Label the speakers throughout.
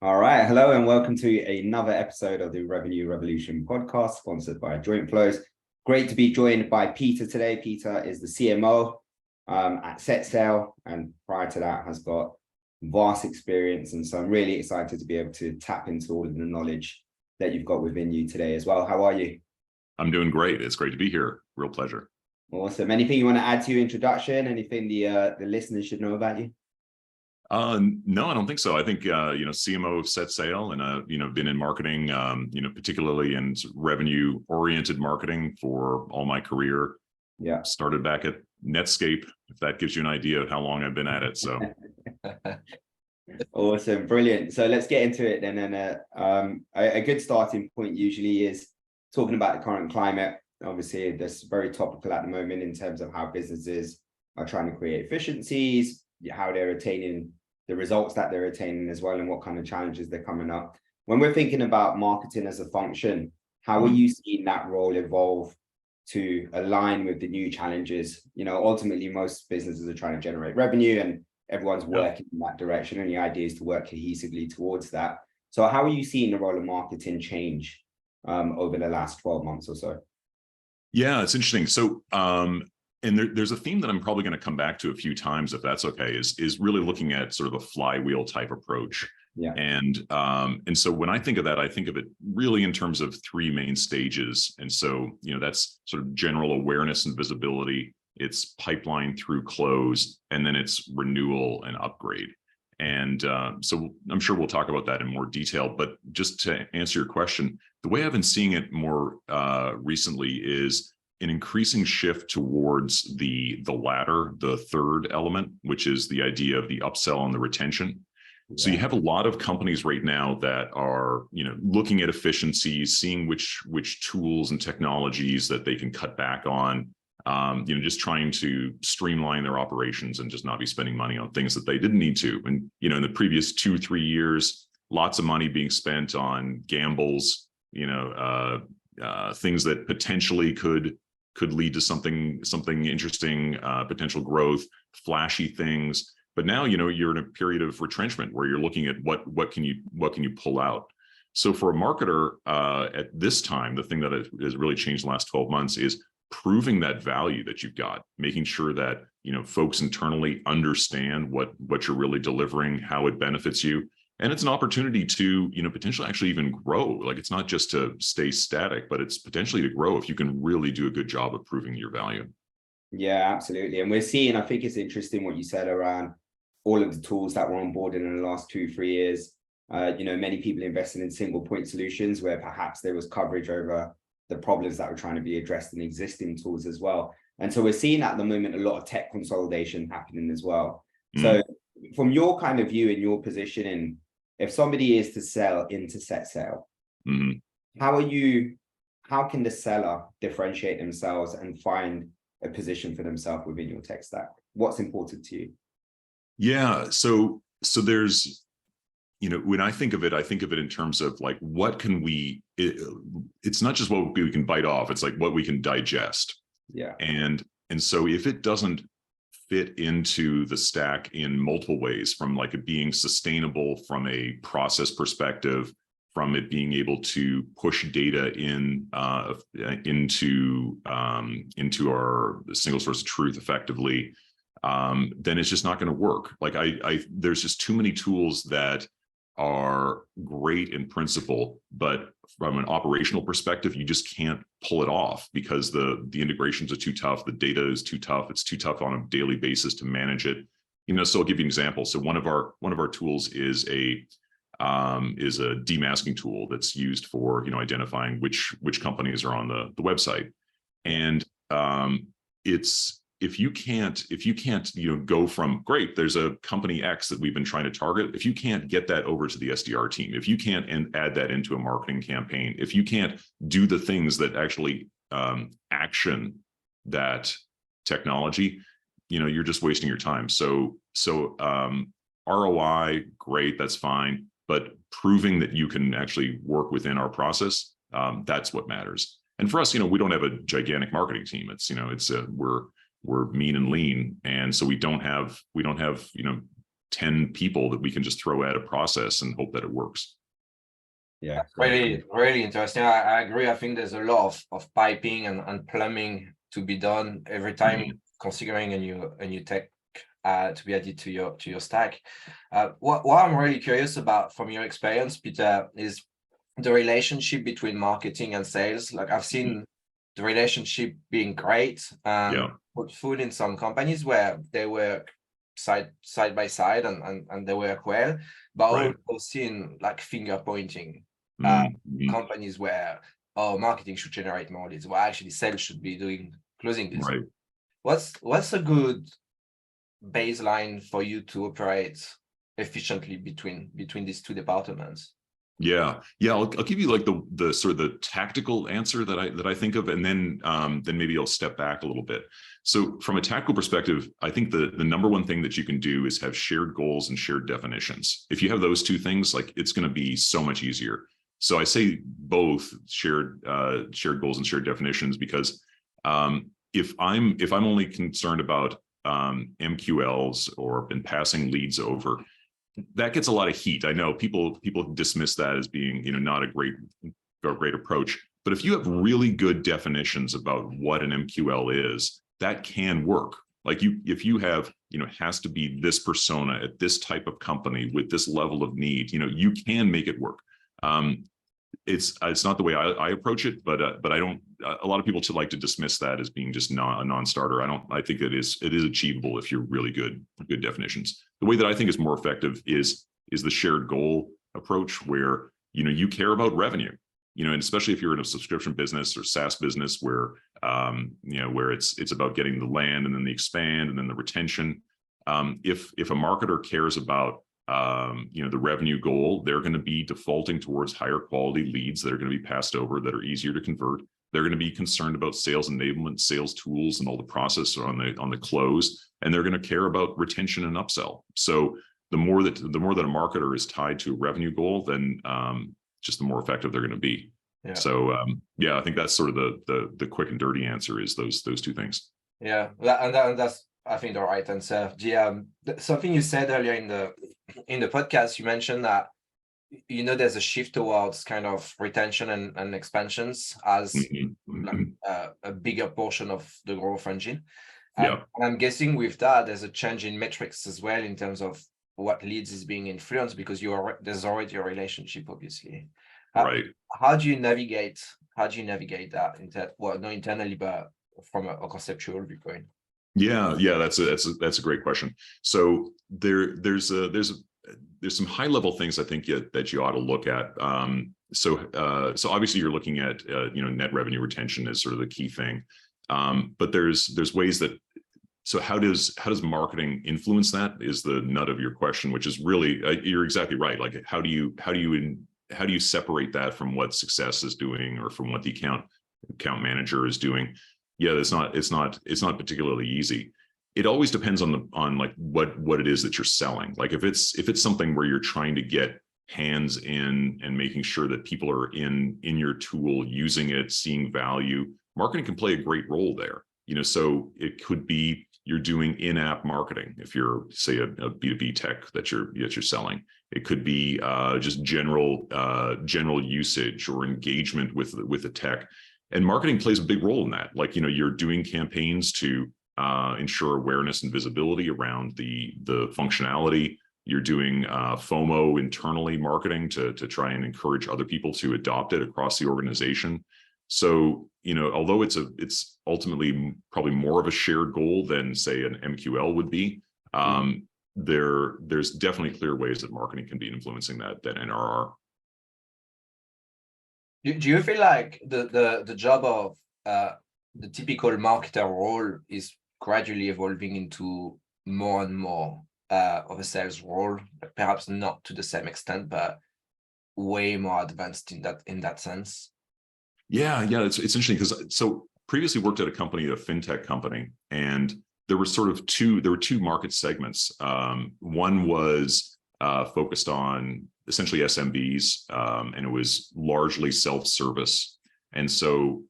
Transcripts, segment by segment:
Speaker 1: All right. Hello and welcome to another episode of the Revenue Revolution podcast, sponsored by Jointflows. Great to be joined by Peter today. Peter is the CMO at SetSail, and prior to that has got vast experience. And so I'm really excited to be able to tap into all of the knowledge that you've got within you today as well. How are you?
Speaker 2: I'm doing great. It's great to be here. Real pleasure.
Speaker 1: Awesome. Anything you want to add to your introduction? Anything the listeners should know about you?
Speaker 2: No, I don't think so. I think, CMO of SetSail and, been in marketing, particularly in revenue oriented marketing for all my career.
Speaker 1: Yeah.
Speaker 2: Started back at Netscape, if that gives you an idea of how long I've been at it. So.
Speaker 1: Awesome. Brilliant. So let's get into it then. And a good starting point usually is talking about the current climate. Obviously, that's very topical at the moment in terms of how businesses are trying to create efficiencies, how they're attaining the results that they're attaining as well, and what kind of challenges they're coming up. When we're thinking about marketing as a function, how are you seeing that role evolve to align with the new challenges? Ultimately, most businesses are trying to generate revenue and everyone's working in that direction, and the idea is to work cohesively towards that. So how are you seeing the role of marketing change over the last 12 months or so?
Speaker 2: Yeah, it's interesting. So, and there's a theme that I'm probably going to come back to a few times, if that's okay, is really looking at sort of a flywheel type approach.
Speaker 1: Yeah.
Speaker 2: And so when I think of that, I think of it really in terms of three main stages. And so, that's sort of general awareness and visibility, it's pipeline through close, and then it's renewal and upgrade. And so I'm sure we'll talk about that in more detail, but just to answer your question, the way I've been seeing it more recently is an increasing shift towards the latter, the third element, which is the idea of the upsell and the retention. Yeah. So you have a lot of companies right now that are, looking at efficiencies, seeing which tools and technologies that they can cut back on, just trying to streamline their operations and just not be spending money on things that they didn't need to. And, in the previous 2-3 years, lots of money being spent on gambles, things that potentially could lead to something interesting, potential growth, flashy things. But now, you're in a period of retrenchment where you're looking at what can you pull out. So for a marketer at this time, the thing that has really changed the last 12 months is proving that value that you've got, making sure that, folks internally understand what you're really delivering, how it benefits you. And it's an opportunity to, potentially actually even grow. Like, it's not just to stay static, but it's potentially to grow if you can really do a good job of proving your value.
Speaker 1: Yeah, absolutely. And we're seeing, I think it's interesting what you said around all of the tools that were onboarded in the last 2-3 years. Many people invested in single point solutions where perhaps there was coverage over the problems that were trying to be addressed in existing tools as well. And so we're seeing at the moment a lot of tech consolidation happening as well. So from your kind of view and your positioning, if somebody is to sell into SetSail, how can the seller differentiate themselves and find a position for themselves within your tech stack? What's important to you?
Speaker 2: Yeah, so there's, when I think of it in terms of like, what can it's not just what we can bite off, it's like what we can digest.
Speaker 1: Yeah.
Speaker 2: And so if it doesn't fit into the stack in multiple ways, from like it being sustainable from a process perspective, from it being able to push data into our single source of truth effectively, then it's just not going to work. Like there's just too many tools that are great in principle, but from an operational perspective, you just can't pull it off because the integrations are too tough. The data is too tough. It's too tough on a daily basis to manage it. So I'll give you an example. So one of our tools is a demasking tool that's used for, identifying which companies are on the website. And it's, if you can't, go from, great, there's a company X that we've been trying to target. If you can't get that over to the SDR team, if you can't add that into a marketing campaign, if you can't do the things that actually action that technology, you're just wasting your time. So ROI, great, that's fine. But proving that you can actually work within our process, that's what matters. And for us, we don't have a gigantic marketing team. We're mean and lean, and so we don't have 10 people that we can just throw at a process and hope that it works.
Speaker 1: Yeah,
Speaker 3: really, really interesting. I agree. I think there's a lot of piping and plumbing to be done every time configuring a new tech to be added to your stack. What I'm really curious about from your experience, Peter, is the relationship between marketing and sales. Like I've seen the relationship being great, fruitful in some companies where they work side by side and they work well, but I've also seen like finger pointing companies where marketing should generate more leads, well actually sales should be doing closing this.
Speaker 2: Right.
Speaker 3: What's a good baseline for you to operate efficiently between these two departments?
Speaker 2: Yeah. I'll give you like the sort of the tactical answer that I think of, and then maybe I'll step back a little bit. So from a tactical perspective, I think the number one thing that you can do is have shared goals and shared definitions. If you have those two things, like it's going to be so much easier. So I say both shared goals and shared definitions, because if I'm only concerned about MQLs or been passing leads over, that gets a lot of heat. I know people dismiss that as being, not a great approach. But if you have really good definitions about what an MQL is, that can work. Like if you have, has to be this persona at this type of company with this level of need, you can make it work. It's not the way I approach it, but I don't. A lot of people like to dismiss that as being just a non-starter. I think it is achievable if you're really good definitions. The way that I think is more effective is the shared goal approach, where you care about revenue, and especially if you're in a subscription business or SaaS business where where it's about getting the land and then the expand and then the retention. If a marketer cares about the revenue goal, they're going to be defaulting towards higher quality leads that are going to be passed over, that are easier to convert. They're going to be concerned about sales enablement, sales tools, and all the process on the close, and they're going to care about retention and upsell. So the more that a marketer is tied to a revenue goal, then just the more effective they're going to be. Yeah. So I think that's sort of the quick and dirty answer is those two things.
Speaker 3: Yeah, and that's I think the right answer. Something you said earlier in the podcast, you mentioned that there's a shift towards kind of retention and expansions as a bigger portion of the growth engine. And I'm guessing with that, there's a change in metrics as well in terms of what leads is being influenced, because there's already a relationship, obviously.
Speaker 2: Right.
Speaker 3: How do you navigate that? Well, not internally, but from a conceptual viewpoint.
Speaker 2: Yeah, that's a great question. So there's some high level things I think that you ought to look at. So obviously you're looking at net revenue retention is sort of the key thing. But there's ways that. So how does marketing influence that is the nut of your question, which is really you're exactly right. Like how do you separate that from what success is doing or from what the account manager is doing? Yeah, it's not particularly easy. It always depends on like what it is that you're selling. Like if it's something where you're trying to get hands in and making sure that people are in your tool, using it, seeing value, marketing can play a great role there. So it could be you're doing in-app marketing if you're, say, a B2B tech that you're selling. It could be just general usage or engagement with the tech. And marketing plays a big role in that. Like, you're doing campaigns to ensure awareness and visibility around the functionality. You're doing FOMO internally marketing to try and encourage other people to adopt it across the organization. So, although it's ultimately probably more of a shared goal than, say, an MQL would be, there's definitely clear ways that marketing can be influencing that NRR.
Speaker 3: Do you feel like the job of the typical marketer role is gradually evolving into more and more of a sales role, perhaps not to the same extent, but way more advanced in that sense?
Speaker 2: Yeah, it's interesting because so previously worked at a fintech company, and there were two market segments. One was focused on essentially SMBs, and it was largely self-service. And so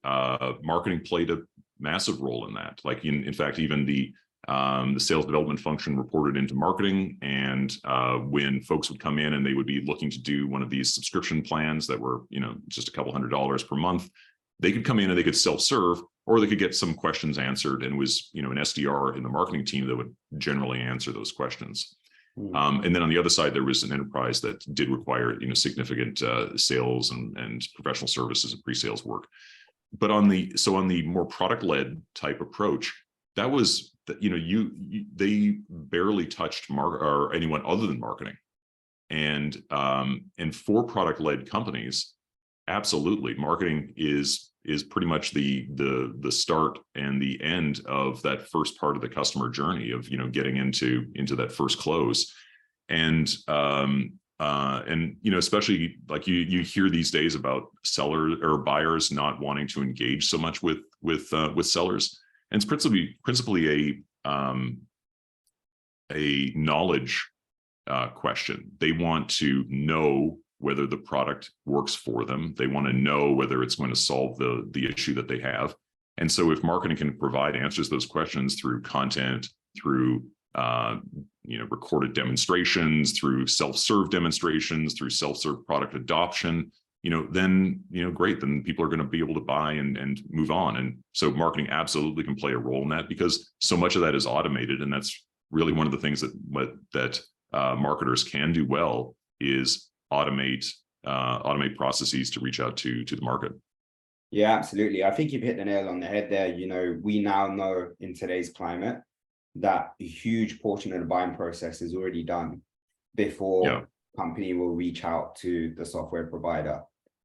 Speaker 2: marketing played a massive role in that. Like in fact, even the the sales development function reported into marketing. And when folks would come in and they would be looking to do one of these subscription plans that were, just a couple $100s per month, they could come in and they could self-serve, or they could get some questions answered. And it was, an SDR in the marketing team that would generally answer those questions. And then on the other side, there was an enterprise that did require, significant sales and professional services and pre-sales work. But on the more product-led type approach, that was, they barely touched or anyone other than marketing. And for product-led companies, absolutely, marketing is pretty much the start and the end of that first part of the customer journey of getting into that first close. And especially like you hear these days about sellers or buyers not wanting to engage so much with sellers, and it's principally a knowledge question. They want to know whether the product works for them. They want to know whether it's going to solve the issue that they have. And so if marketing can provide answers to those questions through content, through recorded demonstrations, through self-serve demonstrations, through self-serve product adoption, then great, then people are going to be able to buy and move on. And so marketing absolutely can play a role in that, because so much of that is automated. And that's really one of the things that marketers can do well, is automate processes to reach out to the market.
Speaker 1: Yeah, absolutely. I think you've hit the nail on the head there. We now know in today's climate that a huge portion of the buying process is already done before company will reach out to the software provider.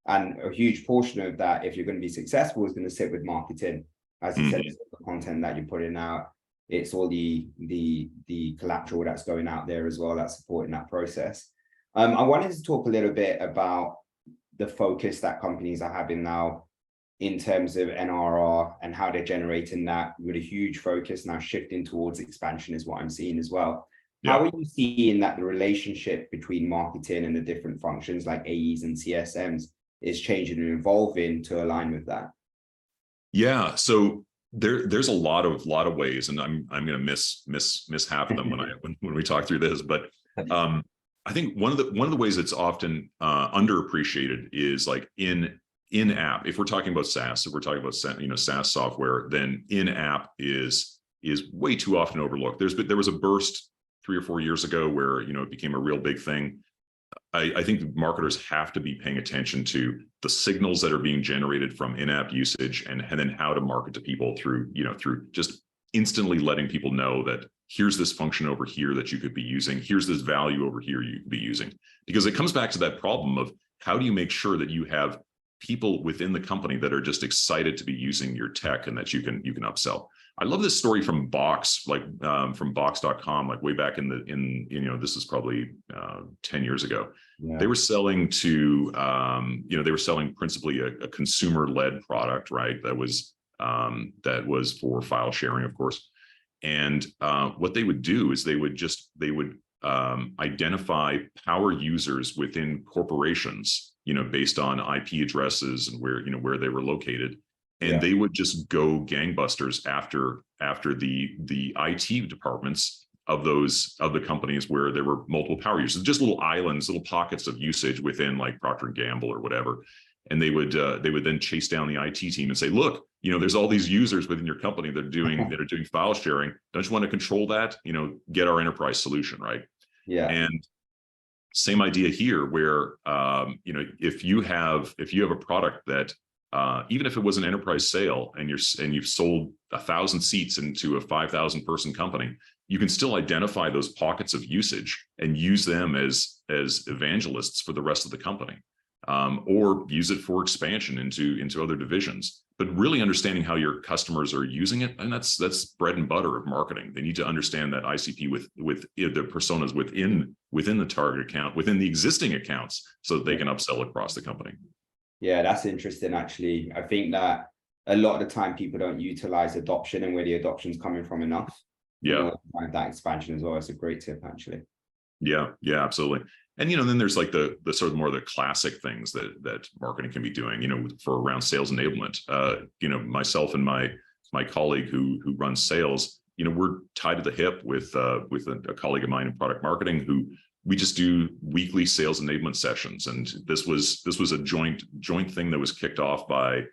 Speaker 1: And a huge portion of that, if you're going to be successful, is going to sit with marketing. As you said, it's the content that you're putting out. It's all the collateral that's going out there as well, that's supporting that process. I wanted to talk a little bit about the focus that companies are having now in terms of NRR and how they're generating that, with a huge focus now shifting towards expansion is what I'm seeing as well. How are you seeing that the relationship between marketing and the different functions like AEs and CSMs is changing and evolving to align with that? Yeah,
Speaker 2: so there's a lot of ways, and I'm going to miss half of them when we talk through this, but I think one of the ways that's often underappreciated is like in-app. If we're talking about SaaS, if we're talking about SaaS software, then in-app is way too often overlooked. There was a burst 3 or 4 years ago where it became a real big thing. I think marketers have to be paying attention to the signals that are being generated from in-app usage, and then how to market to people through just instantly letting people know that here's this function over here that you could be using. Here's this value over here you could be using. Because it comes back to that problem of how do you make sure that you have people within the company that are just excited to be using your tech and that you can upsell. I love this story from Box, from Box.com, like way back this is probably 10 years ago. Yeah. They were selling to, they were selling principally a consumer-led product, right? That was for file sharing, of course. And what they would do is they would identify power users within corporations, based on IP addresses and where they were located. And they would just go gangbusters after the IT departments of the companies where there were multiple power users, just little islands, little pockets of usage within like Procter & Gamble or whatever. And they would then chase down the IT team and say, look, there's all these users within your company that are doing file sharing. Don't you want to control that? Get our enterprise solution, right? Yeah. And same idea here, where if you have a product that even if it was an enterprise sale and you've sold 1,000 seats into a 5,000 person company, you can still identify those pockets of usage and use them as evangelists for the rest of the company. Or use it for expansion into other divisions, but really understanding how your customers are using it. And that's bread and butter of marketing. They need to understand that ICP with the personas within the target account, within the existing accounts, so that they can upsell across the company. Yeah, that's interesting. Actually, I think that a lot of the time people don't utilize adoption and where the adoption's coming from enough. Yeah. That expansion as well. It's a great tip, actually. Yeah, absolutely. And then there's like the sort of more the classic things that marketing can be doing, for around sales enablement. Myself and my colleague who runs sales, we're tied to the hip with a colleague of mine in product marketing who we just do weekly sales enablement sessions. And this was a joint thing that was kicked off by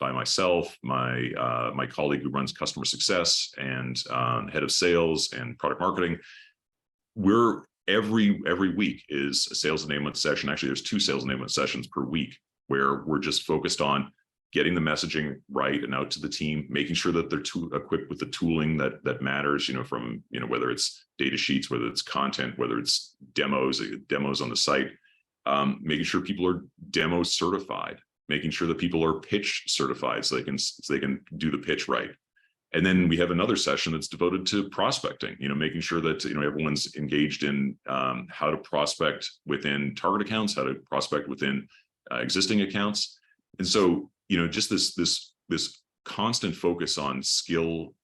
Speaker 2: myself, my colleague who runs customer success and head of sales and product marketing. We're every week is a sales enablement session. Actually, there's 2 sales enablement sessions per week where we're just focused on getting the messaging right and out to the team, making sure that they're equipped with the tooling that matters, from, whether it's data sheets, whether it's content, whether it's demos on the site, making sure people are demo certified, making sure that people are pitch certified so they can do the pitch right. And then we have another session that's devoted to prospecting, making sure that, everyone's engaged in how to prospect within target accounts, how to prospect within existing accounts. And so, just this constant focus on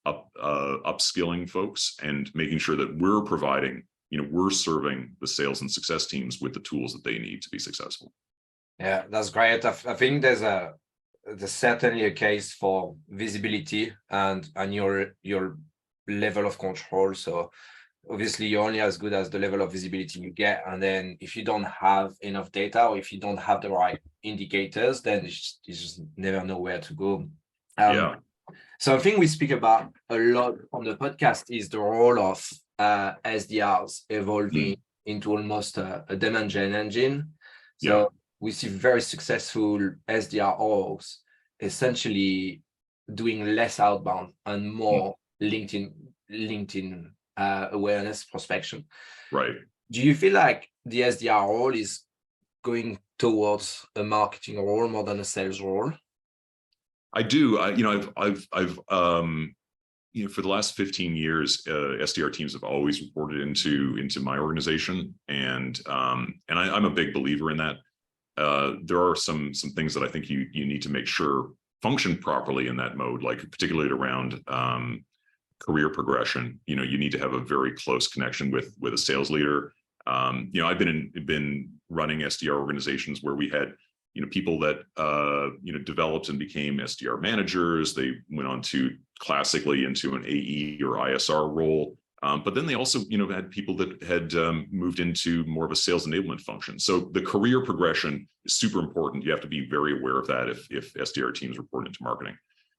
Speaker 2: upskilling folks and making sure that we're providing, we're serving the sales and success teams with the tools that they need to be successful.
Speaker 3: Yeah, that's great. I think there's certainly a case for visibility and your level of control. So obviously you're only as good as the level of visibility you get. And then if you don't have enough data, or if you don't have the right indicators, then you just never know where to go. So I think we speak about a lot on the podcast is the role of SDRs evolving into almost a demand gen engine. So we see very successful SDR orgs essentially doing less outbound and more LinkedIn awareness prospection. Right. Do you feel like the SDR role is going towards a marketing role more than a sales role?
Speaker 2: I do. I've for the last 15 years, SDR teams have always reported into my organization, and I'm a big believer in that. There are some things that I think you need to make sure function properly in that mode, like particularly around career progression. You need to have a very close connection with a sales leader. I've been running SDR organizations where we had people that developed and became SDR managers. They went on to classically into an AE or ISR role. But then they also, had people that had moved into more of a sales enablement function. So the career progression is super important. You have to be very aware of that if SDR teams report into marketing.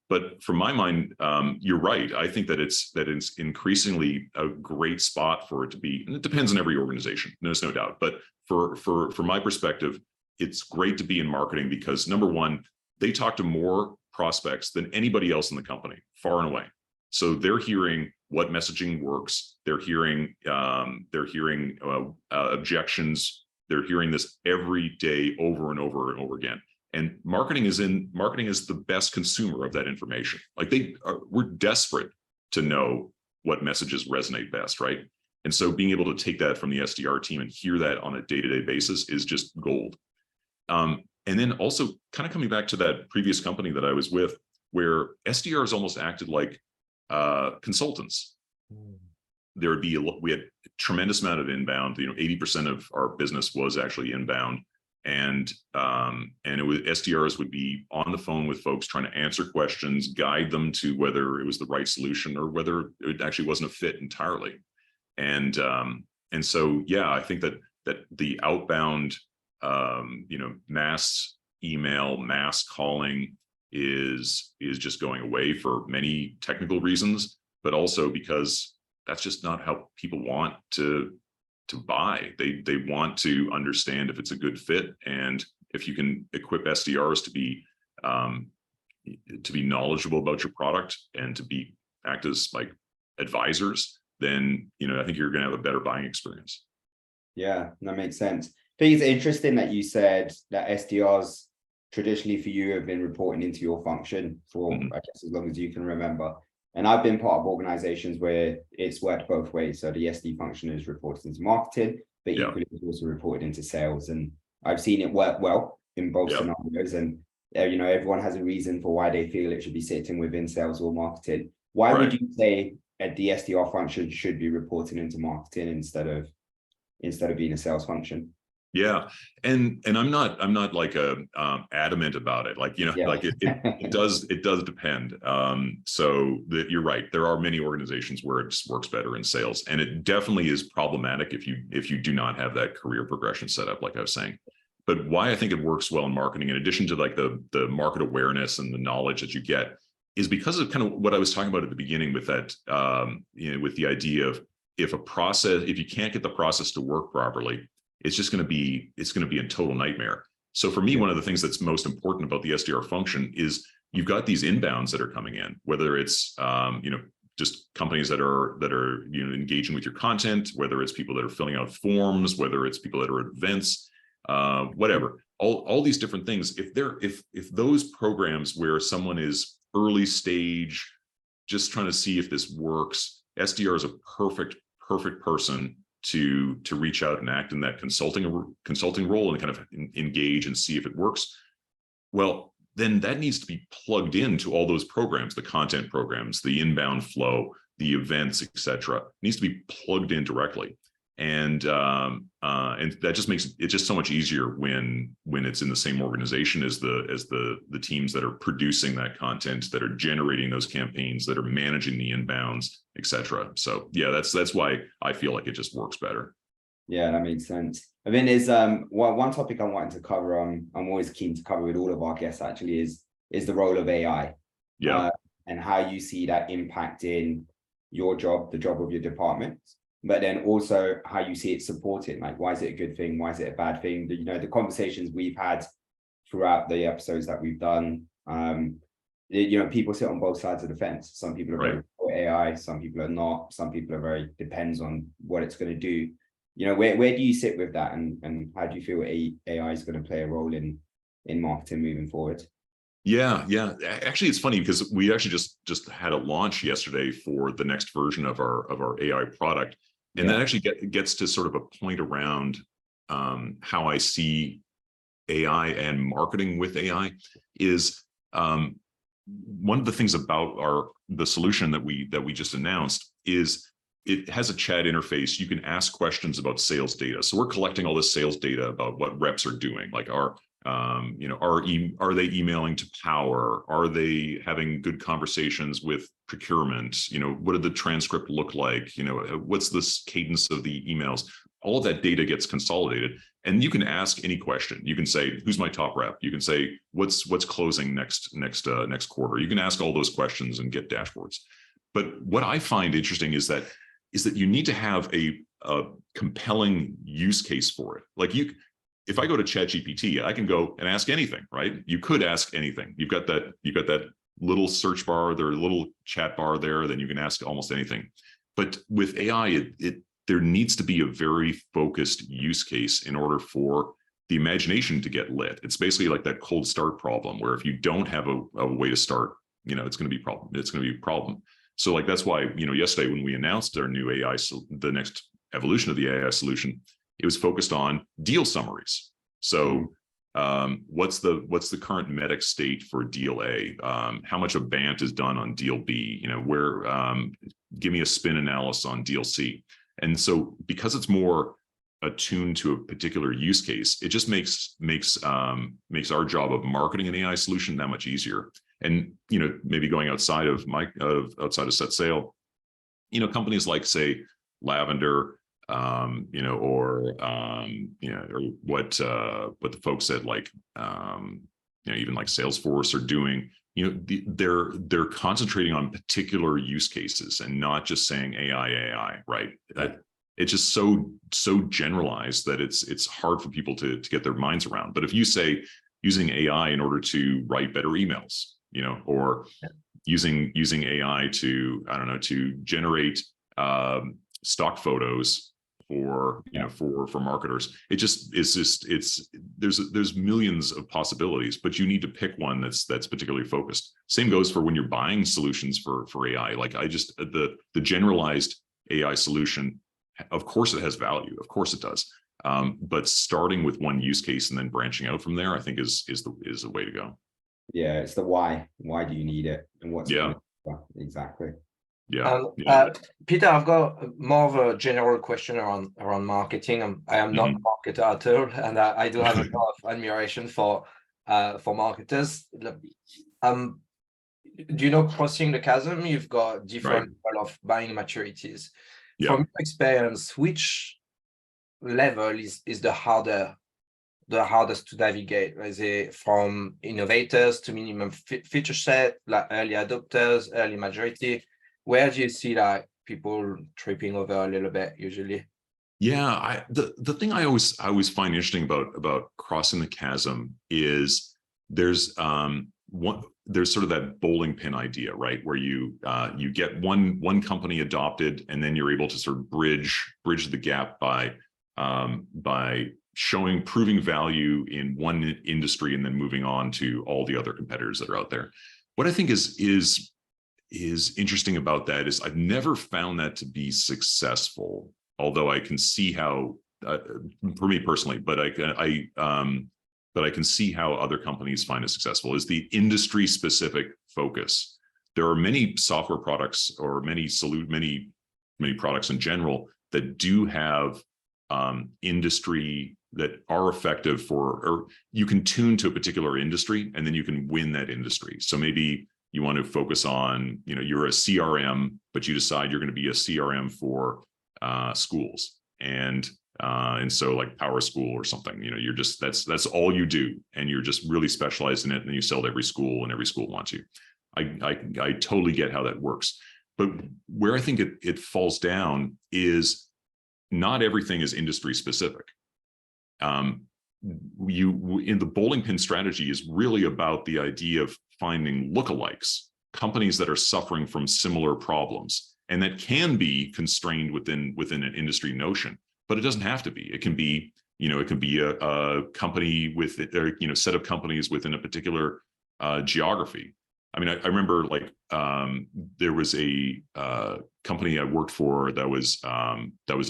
Speaker 2: But from my mind, you're right. I think that it's increasingly a great spot for it to be, and it depends on every organization. There's no doubt. But for my perspective, it's great to be in marketing because number one, they talk to more prospects than anybody else in the company, far and away. So they're hearing what messaging works. They're hearing objections. They're hearing this every day over and over and over again. And marketing is the best consumer of that information. Like we're desperate to know what messages resonate best, right? And so being able to take that from the SDR team and hear that on a day-to-day basis is just gold. And then also kind of coming back to that previous company that I was with, where SDRs almost acted like consultants. We had a tremendous amount of inbound. 80% of our business was actually inbound, and SDRs would be on the phone with folks trying to answer questions, guide them to whether it was the right solution or whether it actually wasn't a fit entirely. And so I think that the outbound mass email, mass calling is just going away for many technical reasons, but also because that's just not how people want to buy. They want to understand if it's a good fit, and if you can equip SDRs to be knowledgeable about your product and to act as like advisors, then I think you're going to have a better buying experience.
Speaker 1: Yeah, that makes sense. I think it's interesting that you said that SDRs traditionally for you have been reporting into your function for I guess as long as you can remember. And I've been part of organizations where it's worked both ways. So the SD function is reported into marketing, but equally it's also reported into sales. And I've seen it work well in both scenarios. And everyone has a reason for why they feel it should be sitting within sales or marketing. Why would you say the SDR function should be reporting into marketing instead of being a sales function?
Speaker 2: Yeah, and I'm not like a adamant about it. Like,
Speaker 1: Yeah.
Speaker 2: like it does depend. So that you're right. There are many organizations where it just works better in sales, and it definitely is problematic if you do not have that career progression set up, like I was saying. But why I think it works well in marketing, in addition to like the market awareness and the knowledge that you get, is because of kind of what I was talking about at the beginning with that, with the idea of if you can't get the process to work properly, it's going to be a total nightmare. So for me, one of the things that's most important about the SDR function is you've got these inbounds that are coming in, whether it's just companies that are engaging with your content, whether it's people that are filling out forms, whether it's people that are at events, whatever, all these different things. If those programs where someone is early stage, just trying to see if this works, SDR is a perfect person to reach out and act in that consulting role and kind of engage and see if it works. Well, then that needs to be plugged into all those programs, the content programs, the inbound flow, the events, etc. Needs to be plugged in directly, and that just makes it just so much easier when it's in the same organization as the teams that are producing that content, that are generating those campaigns, that are managing the inbounds, etc. So yeah, that's why I feel like it just works better.
Speaker 1: Yeah, that makes sense. I mean, there's one topic I'm wanting to cover. I'm always keen to cover with all of our guests actually is the role of AI.
Speaker 2: Yeah.
Speaker 1: And how you see that impacting your job, the job of your department, but then also how you see it supported. Like, why is it a good thing? Why is it a bad thing? The conversations we've had throughout the episodes that we've done, people sit on both sides of the fence. Some people are very pro AI, some people are not, some people are very, depends on what it's going to do. Where do you sit with that, and how do you feel AI is going to play a role in marketing moving forward?
Speaker 2: Yeah. Actually, it's funny because we actually just had a launch yesterday for the next version of our AI product, and that actually gets to sort of a point around how I see AI and marketing with AI is one of the things about the solution that we just announced is it has a chat interface. You can ask questions about sales data. So we're collecting all this sales data about what reps are doing, like are they emailing to power? Are they having good conversations with procurement? What did the transcript look like? What's this cadence of the emails? All of that data gets consolidated, and you can ask any question. You can say, "Who's my top rep?" You can say, "What's closing next quarter?" You can ask all those questions and get dashboards. But what I find interesting is that you need to have a compelling use case for it. Like if I go to ChatGPT, I can go and ask anything, right? You could ask anything. You've got that little search bar, there, little chat bar there, then you can ask almost anything. But with AI, there needs to be a very focused use case in order for the imagination to get lit. It's basically like that cold start problem, where if you don't have a way to start, it's going to be problem. It's going to be a problem. So like that's why yesterday when we announced our new AI, the next evolution of the AI solution, it was focused on deal summaries. So what's the current medic state for deal A? How much of BANT is done on deal B? Give me a spin analysis on deal C. And so because it's more attuned to a particular use case, it just makes our job of marketing an AI solution that much easier. And maybe going outside of SetSail, companies like, say, Lavender, or what the folks at even like Salesforce are doing. They're concentrating on particular use cases and not just saying AI, right? That it's just so generalized that it's hard for people to get their minds around. But if you say using AI in order to write better emails, or using AI to, I don't know, to generate stock photos for marketers, there's millions of possibilities, but you need to pick one that's particularly focused. Same goes for when you're buying solutions for AI. Like the generalized AI solution, of course it has value, of course it does, but starting with one use case and then branching out from there, I think is the way to go.
Speaker 1: Yeah, it's the why do you need it, and what's exactly.
Speaker 2: Yeah. Yeah.
Speaker 3: Peter, I've got more of a general question around marketing. I am not a marketer at all, and I do have a lot of admiration for marketers. Do you know, crossing the chasm, you've got different level of buying maturities.
Speaker 2: Yeah.
Speaker 3: From your experience, which level is the hardest to navigate? Is it from innovators to minimum feature set, like early adopters, early majority? Where do you see like people tripping over a little bit usually?
Speaker 2: Yeah, the thing I always find interesting about crossing the chasm is there's there's sort of that bowling pin idea, right? Where you get one company adopted, and then you're able to sort of bridge the gap by proving value in one industry and then moving on to all the other competitors that are out there. What I think is interesting about that is I've never found that to be successful, although I can see how for me personally, but I can see how other companies find it successful, is the industry specific focus. There are many software products or many products in general that do have industry that are effective for, or you can tune to a particular industry and then you can win that industry. So maybe you want to focus on, you're a CRM, but you decide you're going to be a CRM for schools, and so like Power School or something, you're just, that's all you do, and you're just really specialized in it, and then you sell to every school and every school wants you. I totally get how that works, but where I think it falls down is not everything is industry specific. In the bowling pin strategy is really about the idea of finding lookalikes, companies that are suffering from similar problems, and that can be constrained within an industry notion, but it doesn't have to be. It can be, it can be a company with, set of companies within a particular geography. I mean, I remember like there was a company I worked for that was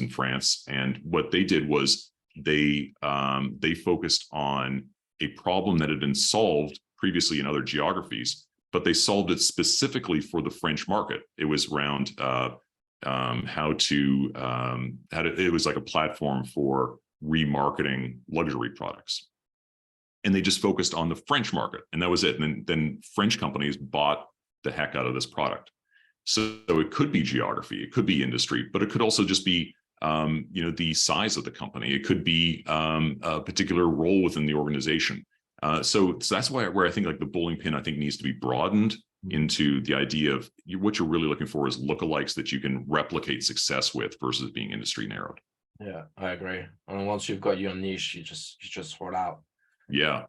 Speaker 2: in France, and what they did was they focused on a problem that had been solved previously in other geographies, but they solved it specifically for the French market. It was around it was like a platform for remarketing luxury products. And they just focused on the French market, and that was it. And then French companies bought the heck out of this product. So it could be geography, it could be industry, but it could also just be the size of the company. It could be a particular role within the organization. So that's where I think like the bowling pin, I think, needs to be broadened into the idea of what you're really looking for is lookalikes that you can replicate success with versus being industry narrowed.
Speaker 3: Yeah, I agree. And once you've got your niche, you just roll out.
Speaker 2: Yeah.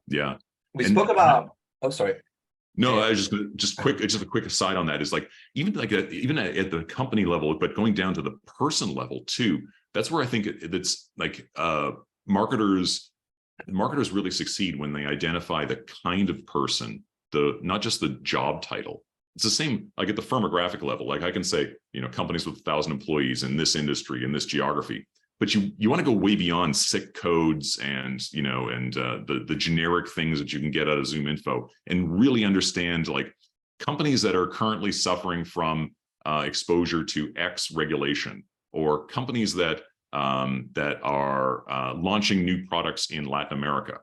Speaker 3: We spoke about. Oh, sorry.
Speaker 2: No, I was just a quick aside on that is like even at the company level, but going down to the person level too. That's where I think it's like marketers really succeed when they identify the kind of person, not just the job title. It's the same like at the firmographic level. Like I can say, companies with 1,000 employees in this industry, in this geography. But you want to go way beyond SIC codes and the generic things that you can get out of Zoom Info, and really understand like companies that are currently suffering from exposure to X regulation, or companies that are launching new products in Latin America.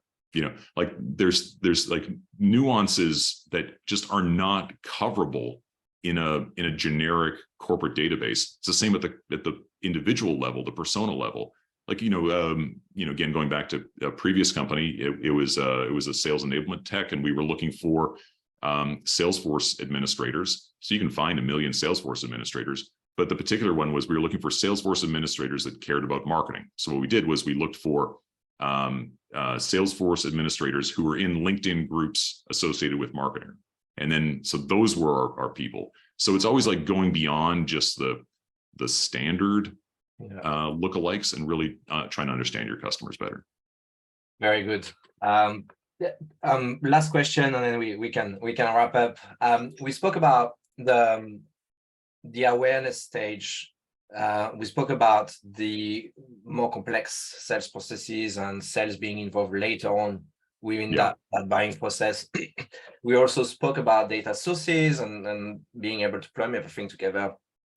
Speaker 2: Like there's like nuances that just are not coverable in a generic corporate database. It's the same at the individual level, the persona level. Like again, going back to a previous company, it was a sales enablement tech, and we were looking for Salesforce administrators. So you can find 1 million Salesforce administrators, but the particular one was we were looking for Salesforce administrators that cared about marketing. So what we did was we looked for Salesforce administrators who were in LinkedIn groups associated with marketing. And then, so those were our people. So it's always like going beyond just the standard lookalikes and really trying to understand your customers better. Very
Speaker 3: good. Last question, and then we can wrap up. We spoke about the awareness stage. We spoke about the more complex sales processes and sales being involved later on within that buying process. We also spoke about data sources and being able to plumb everything together.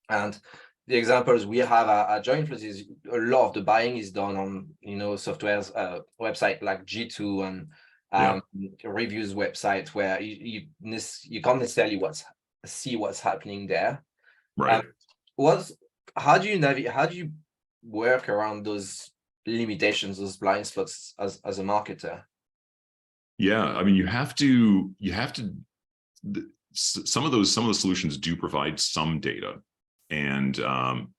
Speaker 3: And the examples we have at Jointflows is a lot of the buying is done on, software's website like G2 and reviews website, where you can't necessarily see what's happening there.
Speaker 2: Right.
Speaker 3: How do you work around those limitations, those blind spots as a marketer?
Speaker 2: Yeah, I mean, you have to. Some of those solutions do provide some data, and often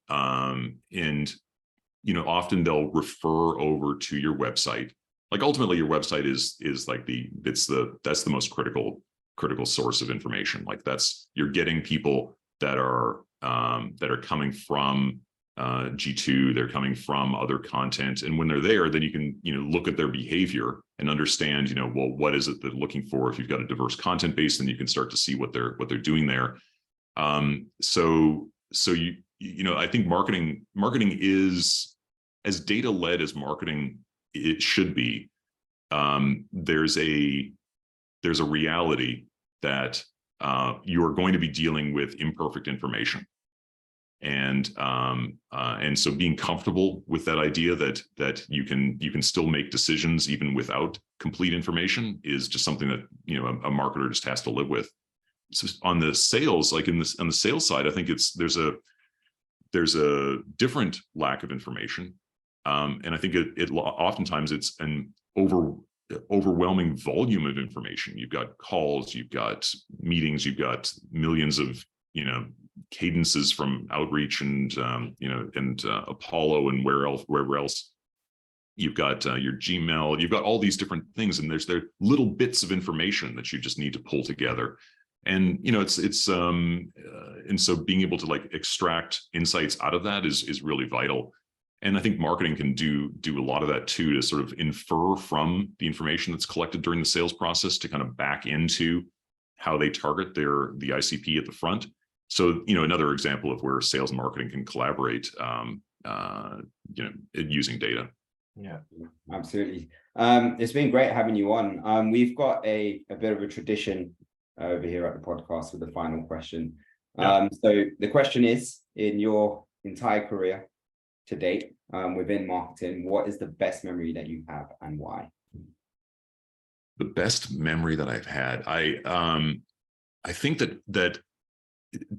Speaker 2: they'll refer over to your website. Like ultimately, your website is like that's the most critical source of information. Like you're getting people that are coming from G2, they're coming from other content, and when they're there, then you can look at their behavior and understand well, what is it they're looking for. If you've got a diverse content base, then you can start to see what they're doing there. So I think marketing is as data led as marketing it should be. There's a reality that you are going to be dealing with imperfect information. And so being comfortable with that idea that you can still make decisions even without complete information is just something that a marketer just has to live with. So on the sales, like on the sales side, I think there's a different lack of information, and I think it oftentimes it's an overwhelming volume of information. You've got calls, you've got meetings, you've got millions of cadences from outreach and Apollo and wherever else. You've got your Gmail, you've got all these different things, and there little bits of information that you just need to pull together. And and so being able to like extract insights out of that is really vital. And I think marketing can do a lot of that too, to sort of infer from the information that's collected during the sales process to kind of back into how they target the ICP at the front. So, another example of where sales and marketing can collaborate, using data.
Speaker 1: Yeah, absolutely. It's been great having you on. We've got a bit of a tradition over here at the podcast with the final question. So the question is, in your entire career to date, within marketing, what is the best memory that you have and why?
Speaker 2: The best memory that I've had, I think that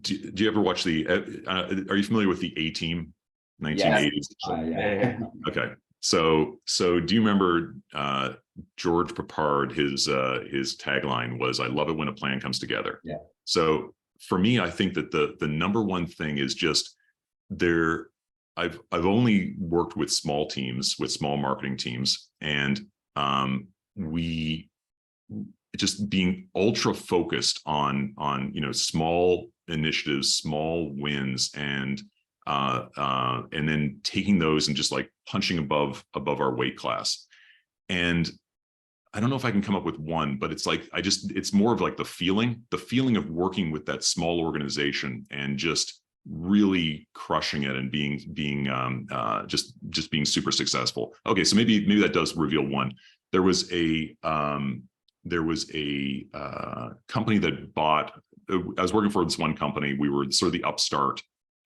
Speaker 2: do you ever watch are you familiar with the A-Team 1980s?
Speaker 1: Yes. Yeah.
Speaker 2: Okay. So do you remember George Papard, his tagline was, "I love it when a plan comes together."
Speaker 1: Yeah.
Speaker 2: So for me, I think that the number one thing is just I've only worked with small teams, with small marketing teams, and we just being ultra focused on small initiatives, small wins, and then taking those and just like punching above our weight class. And I don't know if I can come up with one, but it's like it's more of like the feeling of working with that small organization and just really crushing it and being just being super successful. Okay, so maybe that does reveal one. There was a company that bought. I was working for this one company. We were sort of the upstart,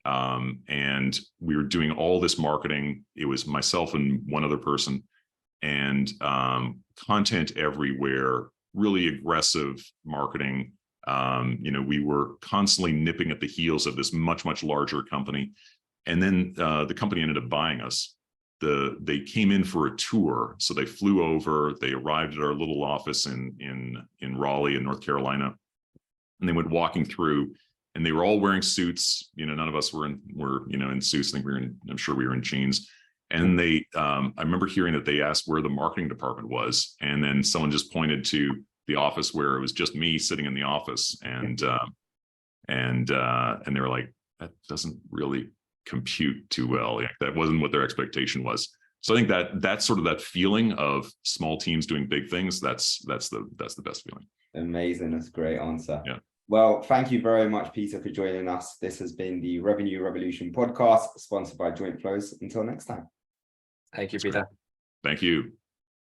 Speaker 2: and we were doing all this marketing. It was myself and one other person, and content everywhere, really aggressive marketing. We were constantly nipping at the heels of this much larger company. And then the company ended up buying us. They came in for a tour. So they flew over, they arrived at our little office in Raleigh in North Carolina. And they went walking through, and they were all wearing suits. None of us were in suits. I think I'm sure we were in jeans. And I remember hearing that they asked where the marketing department was. And then someone just pointed to the office where it was just me sitting in the office. And they were like, that doesn't really compute too well. Yeah, that wasn't what their expectation was. So I think that's sort of that feeling of small teams doing big things. That's the best feeling.
Speaker 1: Amazing. That's a great answer.
Speaker 2: Yeah.
Speaker 1: Well, thank you very much, Peter, for joining us. This has been the Revenue Revolution podcast, sponsored by Jointflows. Until next time.
Speaker 3: Thank you, Peter.
Speaker 2: Thank you.